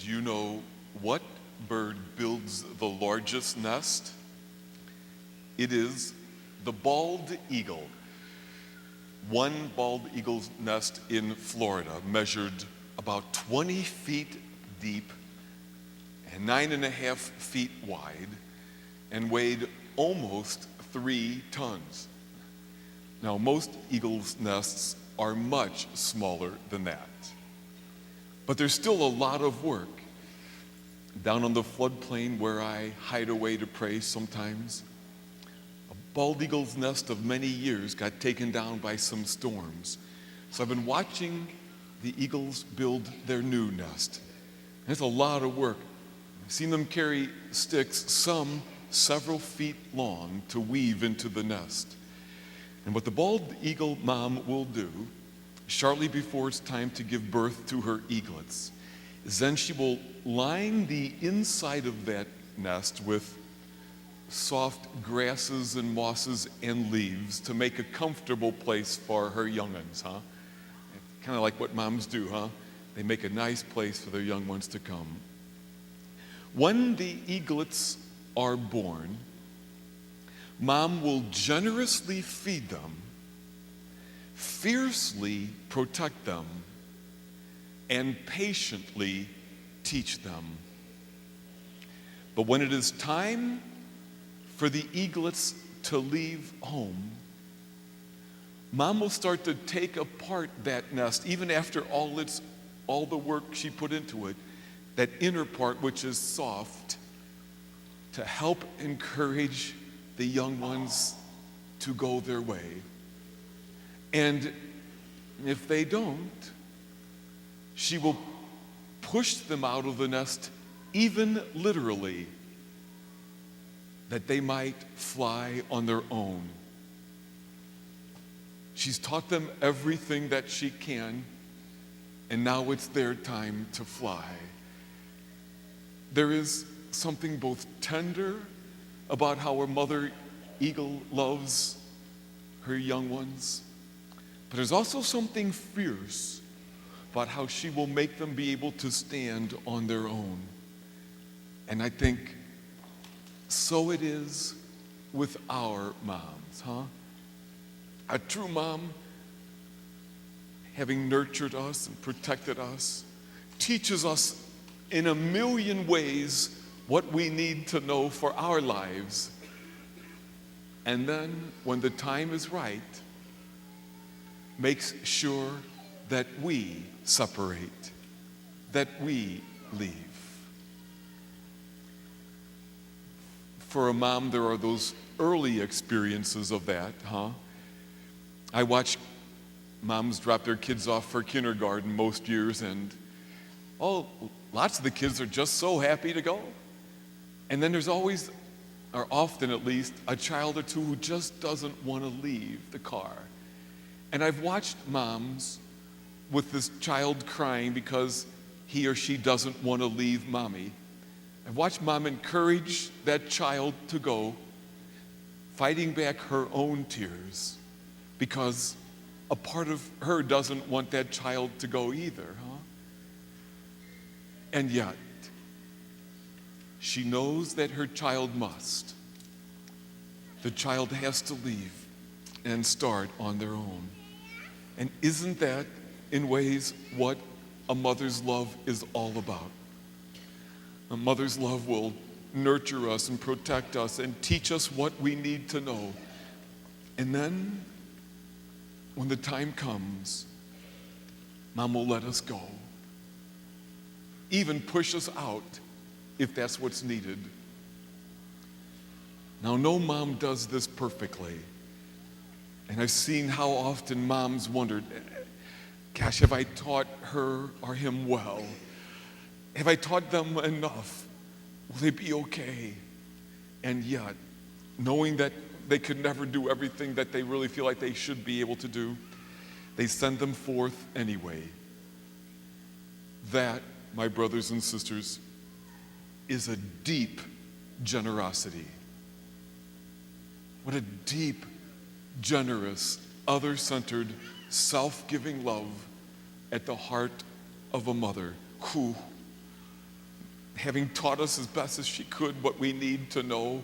Do you know what bird builds the largest nest? It is the bald eagle. One bald eagle's nest in Florida measured about 20 feet deep and 9.5 feet wide and weighed almost 3 tons. Now, most eagles' nests are much smaller than that. But there's still a lot of work. Down on the floodplain where I hide away to pray sometimes, a bald eagle's nest of many years got taken down by some storms. So I've been watching the eagles build their new nest. And it's a lot of work. I've seen them carry sticks, some several feet long, to weave into the nest. And what the bald eagle mom will do, shortly before it's time to give birth to her eaglets, is then she will line the inside of that nest with soft grasses and mosses and leaves to make a comfortable place for her young'uns, huh? Kind of like what moms do, huh? They make a nice place for their young ones to come. When the eaglets are born, Mom will generously feed them, fiercely protect them, and patiently teach them. But when it is time for the eaglets to leave home, Mom will start to take apart that nest, even after all the work she put into it, that inner part which is soft, to help encourage the young ones to go their way. And if they don't, she will push them out of the nest, even literally, that they might fly on their own. She's taught them everything that she can, and now it's their time to fly. There is something both tender about how a mother eagle loves her young ones, but there's also something fierce about how she will make them be able to stand on their own. And I think so it is with our moms, huh? A true mom, having nurtured us and protected us, teaches us in a million ways what we need to know for our lives. And then, when the time is right, makes sure that we separate, that we leave. For a mom, there are those early experiences of that, huh? I watch moms drop their kids off for kindergarten most years, and lots of the kids are just so happy to go. And then there's always, or often at least, a child or two who just doesn't want to leave the car. And I've watched moms with this child crying because he or she doesn't want to leave mommy. I've watched mom encourage that child to go, fighting back her own tears because a part of her doesn't want that child to go either, huh? And yet, she knows that her child must. The child has to leave and start on their own. And isn't that, in ways, what a mother's love is all about? A mother's love will nurture us and protect us and teach us what we need to know. And then, when the time comes, Mom will let us go. Even push us out if that's what's needed. Now, no mom does this perfectly. And I've seen how often moms wondered, gosh, have I taught her or him well? Have I taught them enough? Will they be okay? And yet, knowing that they could never do everything that they really feel like they should be able to do, they send them forth anyway. That, my brothers and sisters, is a deep generosity. What a deep, generous, other-centered, self-giving love at the heart of a mother who having taught us as best as she could what we need to know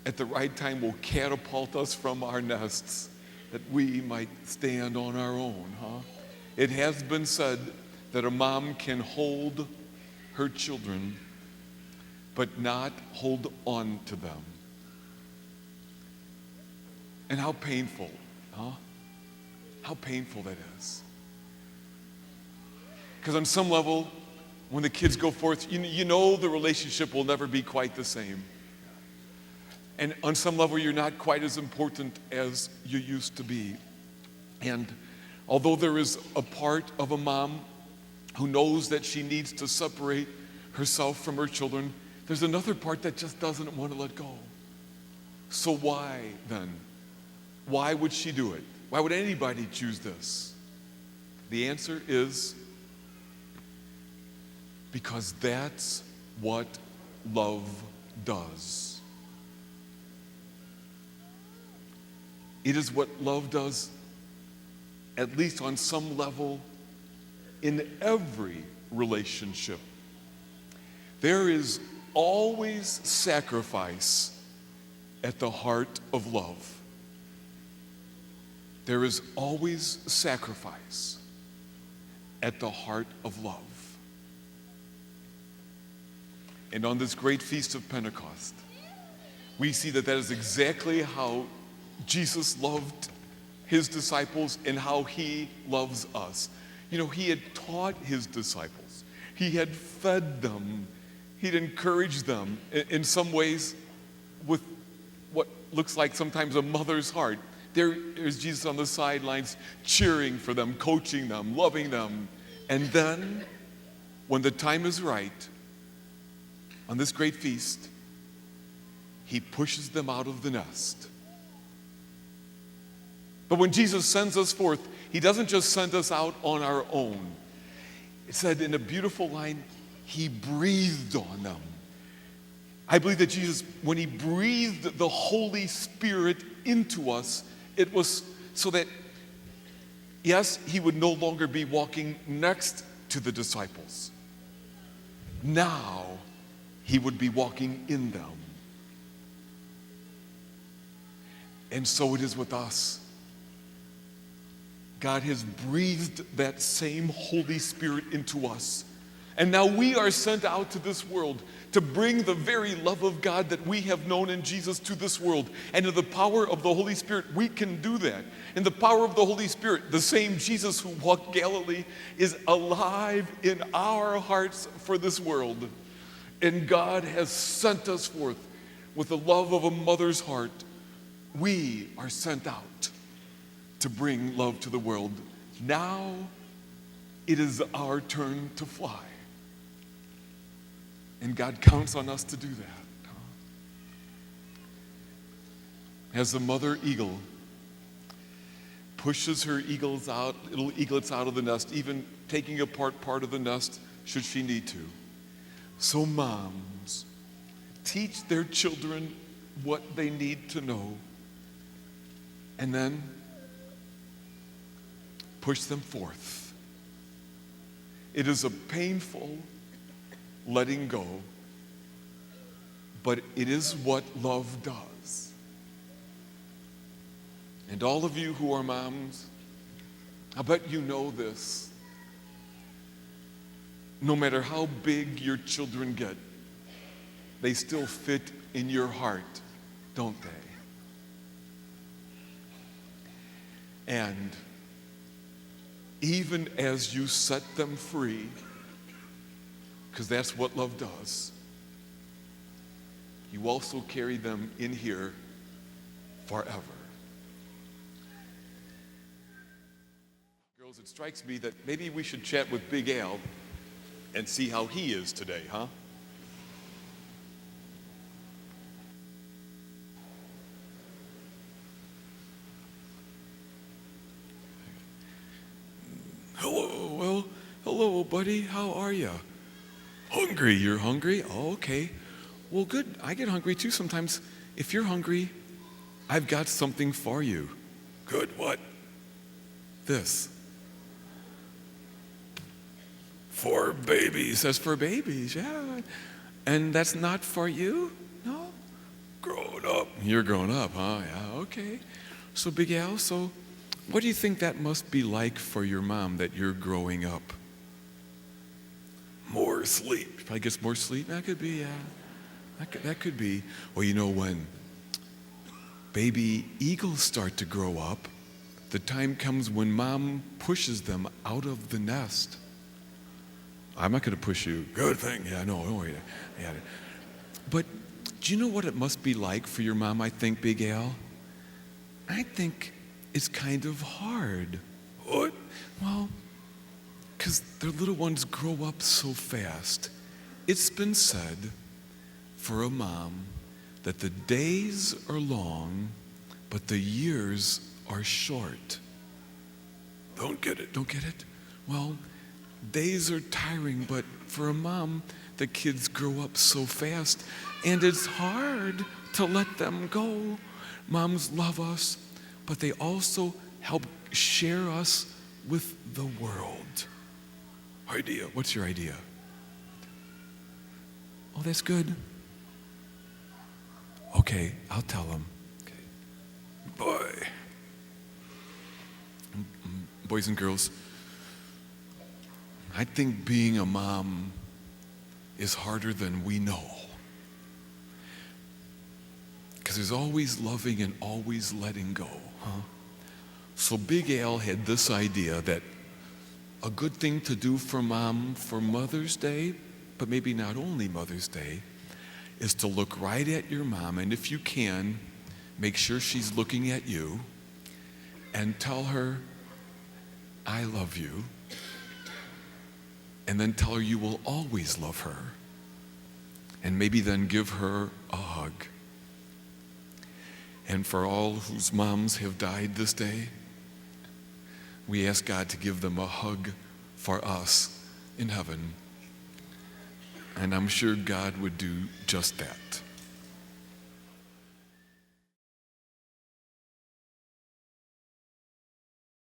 at the right time, will catapult us from our nests that we might stand on our own, huh? It has been said that a mom can hold her children, but not hold on to them. And how painful, huh? How painful that is. Because on some level, when the kids go forth, you know the relationship will never be quite the same. And on some level, you're not quite as important as you used to be. And although there is a part of a mom who knows that she needs to separate herself from her children, there's another part that just doesn't want to let go. So why then? Why would she do it? Why would anybody choose this? The answer is because that's what love does. It is what love does, at least on some level, in every relationship. There is always sacrifice at the heart of love. There is always sacrifice at the heart of love. And on this great feast of Pentecost, we see that is exactly how Jesus loved his disciples and how he loves us. You know, he had taught his disciples. He had fed them. He'd encouraged them in some ways with what looks like sometimes a mother's heart. There's Jesus on the sidelines cheering for them, coaching them, loving them. And then, when the time is right, on this great feast, he pushes them out of the nest. But when Jesus sends us forth, he doesn't just send us out on our own. It said in a beautiful line, he breathed on them. I believe that Jesus, when he breathed the Holy Spirit into us, it was so that, yes, he would no longer be walking next to the disciples. Now, he would be walking in them. And so it is with us. God has breathed that same Holy Spirit into us. And now we are sent out to this world to bring the very love of God that we have known in Jesus to this world. And in the power of the Holy Spirit, we can do that. In the power of the Holy Spirit, the same Jesus who walked Galilee is alive in our hearts for this world. And God has sent us forth with the love of a mother's heart. We are sent out to bring love to the world. Now it is our turn to fly. And God counts on us to do that. As the mother eagle pushes her little eaglets out of the nest, even taking apart part of the nest should she need to. So moms teach their children what they need to know, and then push them forth. It is a painful letting go, but it is what love does. And all of you who are moms, I bet you know this. No matter how big your children get, they still fit in your heart, don't they? And even as you set them free, because that's what love does, you also carry them in here forever. Girls, it strikes me that maybe we should chat with Big Al and see how he is today, huh? Hello, buddy. How are you? Hungry. You're hungry? Oh, okay. Well, good. I get hungry too sometimes. If you're hungry, I've got something for you. Good. What? This. For babies. That's for babies, yeah. And that's not for you? No? Grown up. You're grown up, huh? Yeah, okay. So, Big Al, so what do you think that must be like for your mom that you're growing up? More sleep. She probably gets more sleep? That could be, yeah. That could be. Well, you know, when baby eagles start to grow up, the time comes when mom pushes them out of the nest. I'm not going to push you. Good thing. Yeah, no, don't worry. Yeah. But do you know what it must be like for your mom, I think, Big Al? I think it's kind of hard. What? Well, because their little ones grow up so fast. It's been said for a mom that the days are long, but the years are short. Don't get it. Don't get it? Well, days are tiring, but for a mom, the kids grow up so fast, and it's hard to let them go. Moms love us, but they also help share us with the world. Idea. What's your idea? Oh, that's good. Okay, I'll tell them. Okay. Boys and girls, I think being a mom is harder than we know. Because there's always loving and always letting go, huh? So Big Al had this idea that a good thing to do for mom for Mother's Day, but maybe not only Mother's Day, is to look right at your mom, and if you can, make sure she's looking at you, and tell her, I love you, and then tell her you will always love her, and maybe then give her a hug. And for all whose moms have died this day, we ask God to give them a hug for us in heaven. And I'm sure God would do just that.